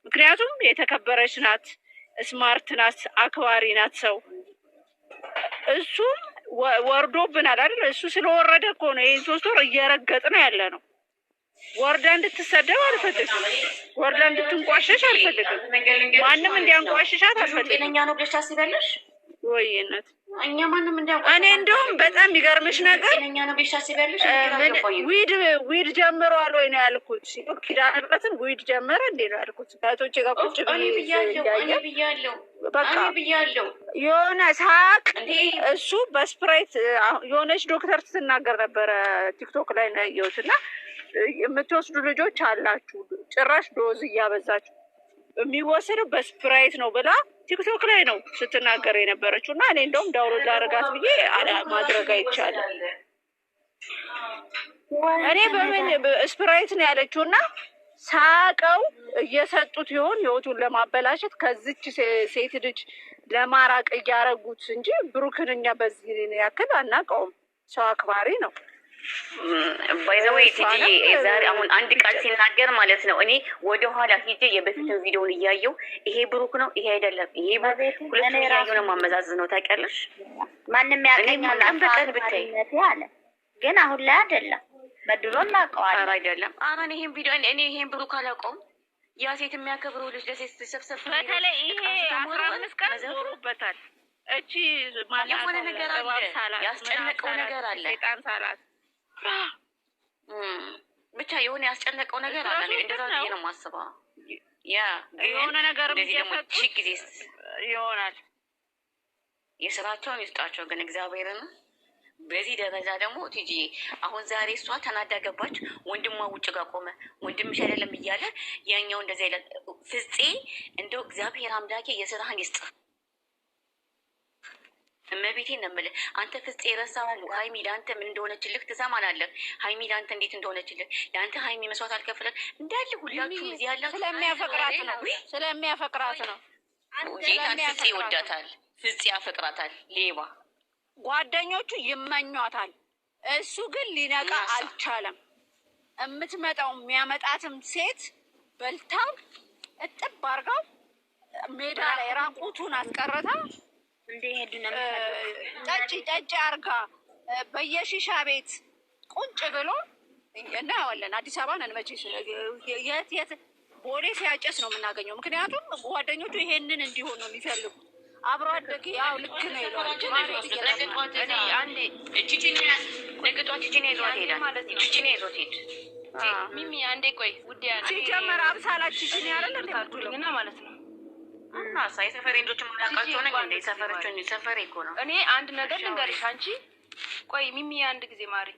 ምክንያቱም የተከበረች ናት፣ ስማርት ናት፣ አክባሪ ናት። ሰው እሱም ወርዶብናል አይደል? እሱ ስለወረደ እኮ ነው ይህን 3 ወር እየረገጥ ነው ያለ ነው። ወርዳ እንድትሰደብ አልፈልግም። ወርዳ እንድትንቋሸሽ አልፈልግም። ማንም እንዲያንቋሽሻት አልፈልግም። ጤነኛ ነው ብለሽ ታስቢያለሽ? ወይነት እኛ ማንም እንዲያንቋሽ እኔ እንደውም በጣም የሚገርምሽ ነገር ጤነኛ ነው ብለሽ ታስቢያለሽ? ዊድ ጀምሯል ወይ ነው ያልኩት። ኪዳነ ምሕረትን ዊድ ጀመረ እንዴ ነው ያልኩት። ከእህቶቼ ጋር ቁጭ ብያለሁ። በቃ የሆነ ሳቅ እሱ በስፕራይት የሆነች ዶክተር ስትናገር ነበረ ቲክቶክ ላይ ነው ያየሁት። እና የምትወስዱ ልጆች አላችሁ ጭራሽ ዶዝ እያበዛችሁ የሚወሰደው በስፕራይት ነው ብላ ቲክቶክ ላይ ነው ስትናገር የነበረችው። እና እኔ እንደውም ዳውንሎድ ላደርጋት ብዬ ማድረግ አይቻልም። እኔ በምን ስፕራይት ነው ያለችው። እና ሳቀው እየሰጡት ይሆን ህይወቱን ለማበላሸት ከዚች ሴት ልጅ ለማራቅ እያረጉት እንጂ ብሩክን እኛ በዚህ ያክል አናውቀውም። ሰው አክባሪ ነው። ባይዘወይ ቲጂ ዛሬ አሁን አንድ ቃል ሲናገር ማለት ነው እኔ ወደ ኋላ ሂጄ የበፊትን ቪዲዮውን እያየው ይሄ ብሩክ ነው ይሄ አይደለም ይሄ ሁለቱም እያየው ነው ማመዛዝነው። ታውቂያለሽ ማንም ያቀኛል አንበቀን ብታይ አለ ግን አሁን ላይ አይደለም በድሮ እናውቀዋለን አይደለም። አሁን ይሄን ቪዲዮ እኔ ይሄን ብሩክ አላውቀውም። ያ ሴት የሚያከብረው ልጅ ለሴት ተሰብሰብ በተለይ ይሄ 15 ቀን ዞሮበታል። እቺ ማለት የሆነ ነገር አለ ያስጨነቀው ነገር አለ ሰይጣን ሳላት ብቻ የሆነ ያስጨነቀው ነገር አለ። እንደዛ ነው የማስበው። ያ የሆነ ነገር ቢያፈጥ ጊዜ ይሆናል። የስራቸውን ይስጣቸው ግን እግዚአብሔርን። በዚህ ደረጃ ደግሞ ቲጂ አሁን ዛሬ እሷ ተናዳ ገባች። ወንድሟ ውጭ ጋር ቆመ። ወንድምሽ አይደለም እያለ ያኛው እንደዛ ይላል። ፍፄ እንደው እግዚአብሔር አምላኬ የስራህን ይስጥ። እመቤቴን ነው የምልህ። አንተ ፍፄ የረሳው ሀይሚ ለአንተ ምን እንደሆነችልህ ትሰማናለህ። ሀይሚ ለአንተ እንዴት እንደሆነችልህ ለአንተ ሀይሚ መስዋዕት አልከፍለን እንዳለ ሁላችሁ እዚህ ያላችሁ ስለሚያፈቅራት ነው። ጌታን ፍፄ ይወዳታል፣ ፍፄ ያፈቅራታል። ሌባ ጓደኞቹ ይመኟታል። እሱ ግን ሊነቃ አልቻለም። የምትመጣው የሚያመጣትም ሴት በልታው እጥብ አርጋው ሜዳ ላይ ራቁቱን አስቀረታ ጠጭ አርጋ በየሺሻ ቤት ቁጭ ብሎ እናየዋለን። አዲስ አበባ ነን መቼስ የት ቦሌ ሲያጨስ ነው የምናገኘው። ምክንያቱም ጓደኞቹ ይሄንን እንዲሆን ነው የሚፈልጉት። አብሮ አደግ ያው ልክ ነው ይሏል። ሚሚ አንዴ ቆይ ውዴ ሲጀመር አብሳላች ቺቺን ያረለ እንደምትሉኝና ማለት ነው። እና ሳይሰፈር እንዶች ማላቃቸው ነው እንዴ? ሰፈር እኮ ነው። እኔ አንድ ነገር ልንገርሽ። አንቺ ቆይ ሚሚ አንድ ጊዜ ማሪ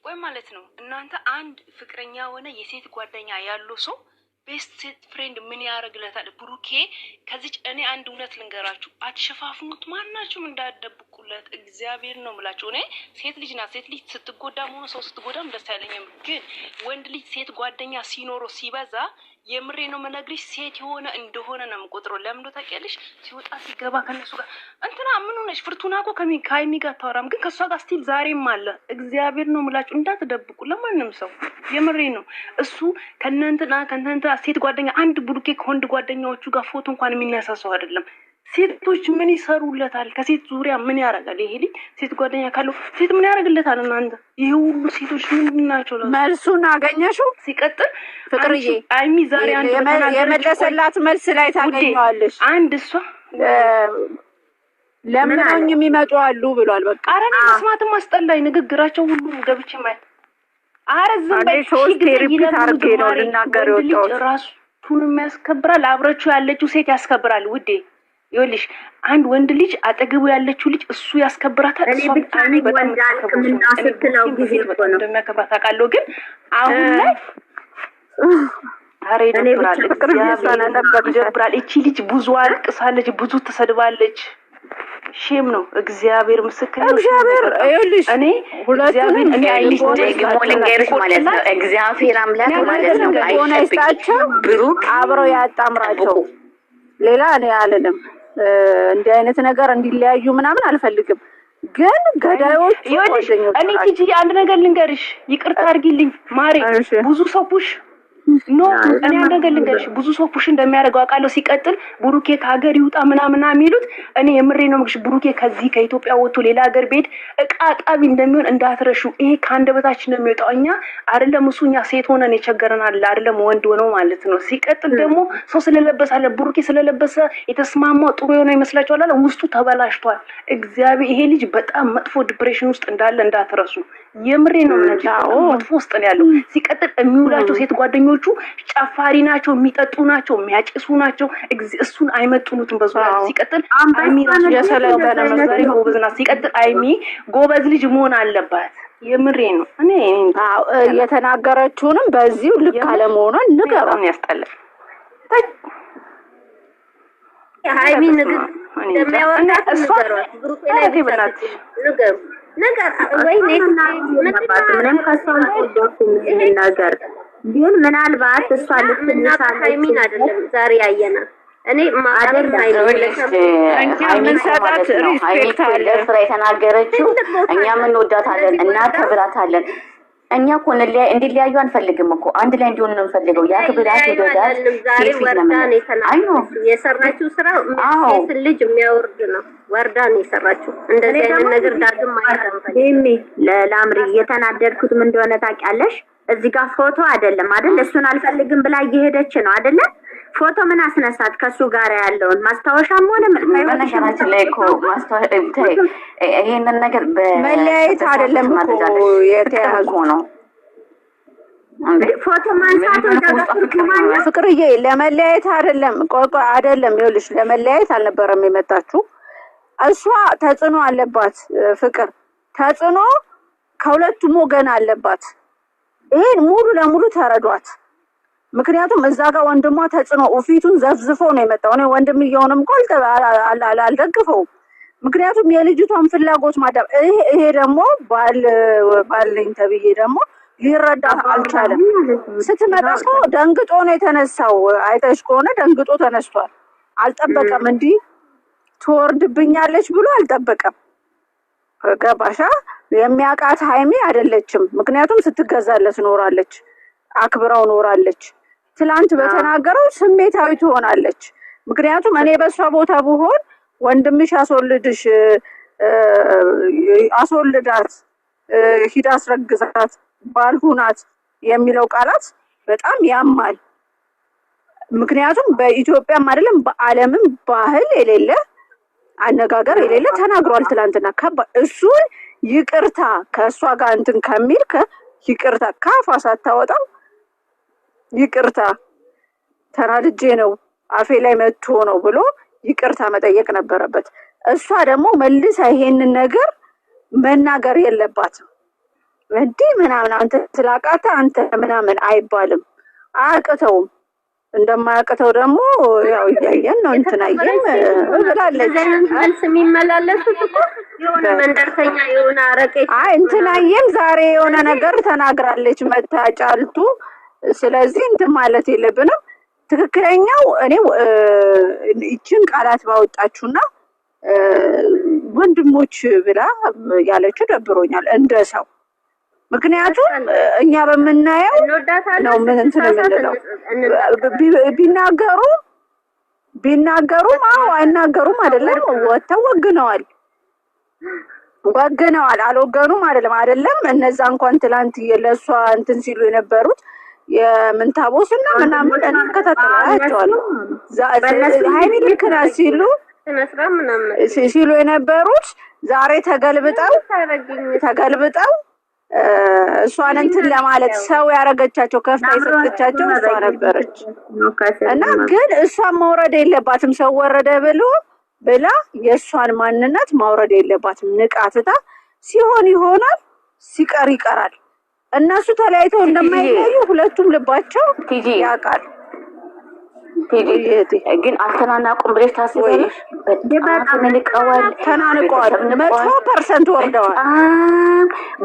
ቆይ ማለት ነው። እናንተ አንድ ፍቅረኛ ሆነ የሴት ጓደኛ ያለው ሰው ቤስት ፍሬንድ ምን ያደርግለታል? ብሩኬ ከዚች እኔ አንድ እውነት ልንገራችሁ፣ አትሸፋፍኑት። ማናችሁም እንዳደብቁለት እግዚአብሔር ነው የምላችሁ። እኔ ሴት ልጅ ናት። ሴት ልጅ ስትጎዳም ሆነ ሰው ስትጎዳም ደስ አይለኝም። ግን ወንድ ልጅ ሴት ጓደኛ ሲኖረው ሲበዛ የምሬ ነው የምነግርሽ ሴት የሆነ እንደሆነ ነው የምቆጥረው። ለምን እንደው ታውቂያለሽ? ሲወጣ ሲገባ ከነሱ ጋር እንትና ምን ሆነሽ? ፍርቱና እኮ ከሀይሚ ጋር አታወራም፣ ግን ከእሷ ጋር ስቲል ዛሬም አለ። እግዚአብሔር ነው የምላችሁ፣ እንዳትደብቁ ለማንም ሰው። የምሬ ነው። እሱ ከእናንተ ሴት ጓደኛ አንድ ብሩኬ ከወንድ ጓደኛዎቹ ጋር ፎቶ እንኳን የሚነሳ ሰው አይደለም። ሴቶች ምን ይሰሩለታል? ከሴት ዙሪያ ምን ያደርጋል? ይሄ ልጅ ሴት ጓደኛ ካለው ሴት ምን ያደርግለታል? እናንተ ይሄ ሁሉ ሴቶች ምንድን ናቸው? መልሱን አገኘሽው? ሲቀጥል ፍቅርዬ አይሚ ዛሬ አንድ የመለሰላት መልስ ላይ ታገኘዋለሽ። አንድ እሷ ለምንኝ የሚመጡ አሉ ብሏል። በቃ አረን መስማትም አስጠላኝ ንግግራቸው ሁሉ ገብቼ ማለት አረዝም በሶስት ሪፒት አርጌ ነው ልናገር የወጣሁት። ራሱንም ያስከብራል፣ አብረችው ያለችው ሴት ያስከብራል። ውዴ ይኸውልሽ አንድ ወንድ ልጅ አጠገቡ ያለችው ልጅ እሱ ያስከብራታል። እሷ በጣም እንደሚያከብራት አውቃለሁ። ግን አሁን ላይ አሬ ይደብራል። እቺ ልጅ ብዙ አልቅሳለች፣ ብዙ ተሰድባለች። ሼም ነው። እግዚአብሔር ምስክር ነው። እግዚአብሔር ይኸውልሽ እኔ እግዚአብሔር እኔ አይልሽ ደግሞ ልንገርሽ ማለት ነው። እግዚአብሔር አምላክ ማለት ነው አይስጣቸው፣ ብሩክ አብረው ያጣምራቸው። ሌላ እኔ አልልም። እንዲህ አይነት ነገር እንዲለያዩ ምናምን አልፈልግም። ግን ገዳዮች ይኸውልሽ እኔ ቲጂ አንድ ነገር ልንገርሽ፣ ይቅርታ አድርጊልኝ ማሬ። ብዙ ሰው ፑሽ ኖ እኔ አንድ ነገር ልንገርሽ፣ ብዙ ሰው ፑሽ እንደሚያደርገው አውቃለሁ። ሲቀጥል ብሩኬ ከሀገር ይውጣ ምናምን የሚሉት እኔ የምሬ ነው የምልሽ። ብሩኬ ከዚህ ከኢትዮጵያ ወጥቶ ሌላ ሀገር ቤት እቃ አጣቢ እንደሚሆን እንዳትረሹ። ይሄ ከአንደበታችን ነው የሚወጣው። እኛ አይደለም እሱ እኛ ሴት ሆነን የቸገረናል አይደለም ወንድ ሆነው ማለት ነው። ሲቀጥል ደግሞ ሰው ስለለበሰ አለ ብሩኬ ስለለበሰ የተስማማው ጥሩ የሆነ ይመስላችኋል አለ ውስጡ ተበላሽቷል። እግዚአብሔር ይሄ ልጅ በጣም መጥፎ ዲፕሬሽን ውስጥ እንዳለ እንዳትረሱ። የምሬ ነው መጥፎ ውስጥ ነው ያለው። ሲቀጥል የሚውላቸው ሴት ጓደኞቹ ጨፋሪ ናቸው፣ የሚጠጡ ናቸው፣ የሚያጭሱ ናቸው። እሱን አይመጥኑትም በዙሪያ። ሲቀጥል አይሚ ራሱ የሰለጠነ መዛሪ ጎበዝ ናት። ሲቀጥል አይሚ ጎበዝ ልጅ መሆን አለባት። የምሬ ነው። እኔ የተናገረችውንም በዚሁ ልክ አለመሆኗን ንገሯን። ያስጠላል። ሃይሚ ንግር እንደሚያወጣት ንገሯት። ብሩኬ ላይ ብናት ንገሩ ነገር ወይ ምንም ከሷን ቆዶኩም ነገር ግን ምናልባት እሷ ልትነሳ ሃይሚን አይደለም ዛሬ ያየና እኔ ማደር ሃይሚን ሰጣት ሪስፔክት አለ ስራ የተናገረችው እኛ ምን ወዳታለን እና ተብራታለን። እኛ እኮ እንዲለያዩ አንፈልግም እኮ አንድ ላይ እንዲሆኑ ነው የምንፈልገው። ያ ክብራት ይወዳል። ዛሬ ወርዳን የተናገረችው የሰራችው ስራ ሴት ልጅ የሚያወርድ ነው። ወርዳን የሰራችው እንደዚህ አይነት ነገር ዳግም ማይታም ለላምሪ የተናደድኩት ምን እንደሆነ ታውቂያለሽ? እዚህ ጋር ፎቶ አይደለም አይደል? እሱን አልፈልግም ብላ እየሄደች ነው አይደለ? ፎቶ ምን አስነሳት? ከሱ ጋር ያለውን ማስታወሻም ሆነ በነገራችን ላይ እኮ ይሄንን ነገር በመለያየት አይደለም እኮ የተያዙ ነው። ፎቶ ማንሳት ፍቅርዬ ለመለያየት አይደለም። ቆይ አይደለም፣ ይኸውልሽ ለመለያየት አልነበረም የመጣችው። እሷ ተጽዕኖ አለባት። ፍቅር ተጽዕኖ ከሁለቱም ወገን አለባት። ይሄን ሙሉ ለሙሉ ተረዷት። ምክንያቱም እዛ ጋር ወንድሟ ተጽዕኖ ፊቱን ዘፍዝፎ ነው የመጣው። እኔ ወንድምየውንም እኮ አልደግፈውም። ምክንያቱም የልጅቷን ፍላጎት ማዳም ይሄ ደግሞ ባለኝ ተብዬ ደግሞ ሊረዳት አልቻለም። ስትመጣ እኮ ደንግጦ ነው የተነሳው። አይተሽ ከሆነ ደንግጦ ተነስቷል። አልጠበቀም። እንዲህ ትወርድብኛለች ብሎ አልጠበቀም። ገባሻ? የሚያውቃት ሃይሚ አይደለችም። ምክንያቱም ስትገዛለት ኖራለች፣ አክብራው ኖራለች። ትላንት በተናገረው ስሜታዊ ትሆናለች። ምክንያቱም እኔ በሷ ቦታ ብሆን ወንድምሽ አስወልዳት ሂድ አስረግዛት ባልሁናት የሚለው ቃላት በጣም ያማል። ምክንያቱም በኢትዮጵያም አይደለም በዓለምም ባህል የሌለ አነጋገር የሌለ ተናግሯል ትላንትና። እሱን ይቅርታ ከእሷ ጋር እንትን ከሚል ይቅርታ ካፋ ሳታወጣው ይቅርታ ተናድጄ ነው አፌ ላይ መጥቶ ነው ብሎ ይቅርታ መጠየቅ ነበረበት። እሷ ደግሞ መልሳ ይሄንን ነገር መናገር የለባትም። እንዲህ ምናምን አንተ ስላቃታ አንተ ምናምን አይባልም። አያቅተውም። እንደማያቅተው ደግሞ ያው እያየን ነው። እንትናየም ብላለች። መልስ የሚመላለሱት እኮ የሆነ መንደርተኛ የሆነ አረቄ እንትናየም ዛሬ የሆነ ነገር ተናግራለች መታጫልቱ። ስለዚህ እንትን ማለት የለብንም። ትክክለኛው እኔ ይችን ቃላት ባወጣችሁና ወንድሞች ብላ ያለችው ደብሮኛል እንደ ሰው። ምክንያቱም እኛ በምናየው ነው ምን እንትን የምንለው። ቢናገሩም አዎ አይናገሩም አይደለም። ወጥተው ወግነዋል። አልወገኑም አይደለም። እነዛ እንኳን ትላንት ለእሷ እንትን ሲሉ የነበሩት የምንታቦስና ምናምን እኔ እከታተላቸዋለሁ። ሃይሚ ልክ ናት ሲሉ የነበሩት ዛሬ ተገልብጠው እሷን እንትን ለማለት ሰው ያረገቻቸው ከፍታ የሰጠቻቸው እሷ ነበረች። እና ግን እሷን መውረድ የለባትም። ሰው ወረደ ብላ የእሷን ማንነት ማውረድ የለባትም። ንቃትታ ሲሆን ይሆናል፣ ሲቀር ይቀራል። እነሱ ተለያይተው እንደማይለያዩ ሁለቱም ልባቸው ያውቃል። ግን አልተናናቁም ብለሽ ታስባለሽ? በጣም ተናንቀዋል። መቶ ፐርሰንት ወርደዋል።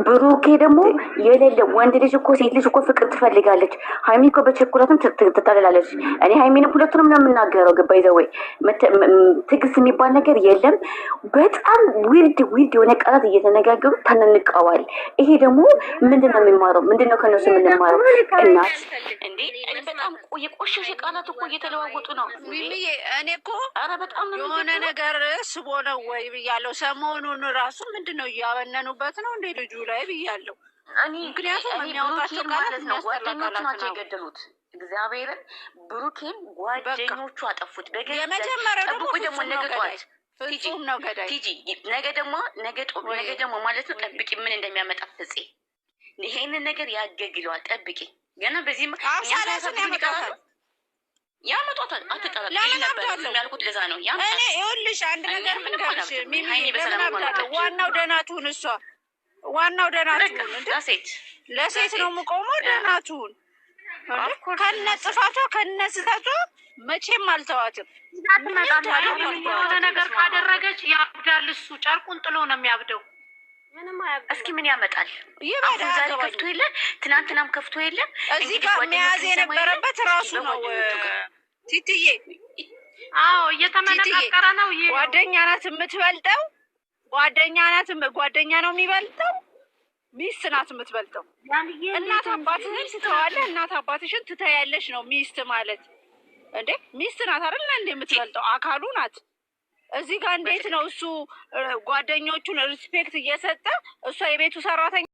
ብሩኬ ደግሞ የሌለ ወንድ ልጅ እኮ ሴት ልጅ እኮ ፍቅር ትፈልጋለች። ሀይሚ እኮ በቸኩላትም ትጠልላለች። እኔ ሀይሚንም ሁለቱንም ነው የምናገረው። ገባይ ዘወይ ትዕግስት የሚባል ነገር የለም። በጣም ዊልድ የሆነ ቃላት እየተነጋገሩ ተናንቀዋል። ይሄ ደግሞ ምንድን ነው የሚማረው? ምንድን ነው ከነሱ የምንማረው? እናት እንዴ በጣም የቆሸሸ ቃላት እኮ እየተለዋወጡ ነው። እኔ እኮ ኧረ በጣም ነው የሆነ ነገር ስቦ ነው ወይ ብያለሁ። ሰሞኑን ራሱ ምንድን ነው እያበነኑበት ነው እንዴ ልጁ ላይ ብያለሁ። ምክንያቱም የሚያወጣቸው ቃላት ነው ጓደኞቹ ናቸው የገደሉት። እግዚአብሔርን ብሩኬን ጓደኞቹ አጠፉት። የመጀመሪያው ጠብቁ ደግሞ ነገ ጠዋት ፍጹም ነው ገዳይ ቲጂ ነገ ደግሞ ማለት ነው። ጠብቂ ምን እንደሚያመጣ ፍፄ ይሄንን ነገር ያገግለዋል። ጠብቂ ገና በዚህ ያመጣታል። አትጠራጠሪ ነበር ያልኩት ለዛ ነው። እኔ ይኸውልሽ አንድ ነገር ልንገርሽ ሚሚ ለምን አብዳለሁ። ዋናው ደህናቱን እሷ ዋናው ደህናቱን ለሴት ነው የምቆመው። ደህናቱን ከነ ጥፋቷ ከነ ስህተቷ መቼም አልተዋትም። የሆነ ነገር ካደረገች ያብዳል። እሱ ጨርቁን ጥሎ ነው የሚያብደው። እስኪ ምን ያመጣል? አሁን ዛሬ ከፍቶ የለ ትናንትናም ከፍቶ የለም። እዚህ ጋር መያዝ የነበረበት ራሱ ነው። ቲትዬ አዎ እየተመነቃቀረ ነው። ጓደኛ ናት የምትበልጠው። ጓደኛ ነው የሚበልጠው። ሚስት ናት የምትበልጠው። እናት አባትህን ትተዋለህ፣ እናት አባትሽን ትተያለሽ ነው ሚስት ማለት እንዴ። ሚስት ናት አይደል እንዴ የምትበልጠው፣ አካሉ ናት። እዚህ ጋር እንዴት ነው እሱ ጓደኞቹን ሪስፔክት እየሰጠ እሷ የቤቱ ሰራተኛ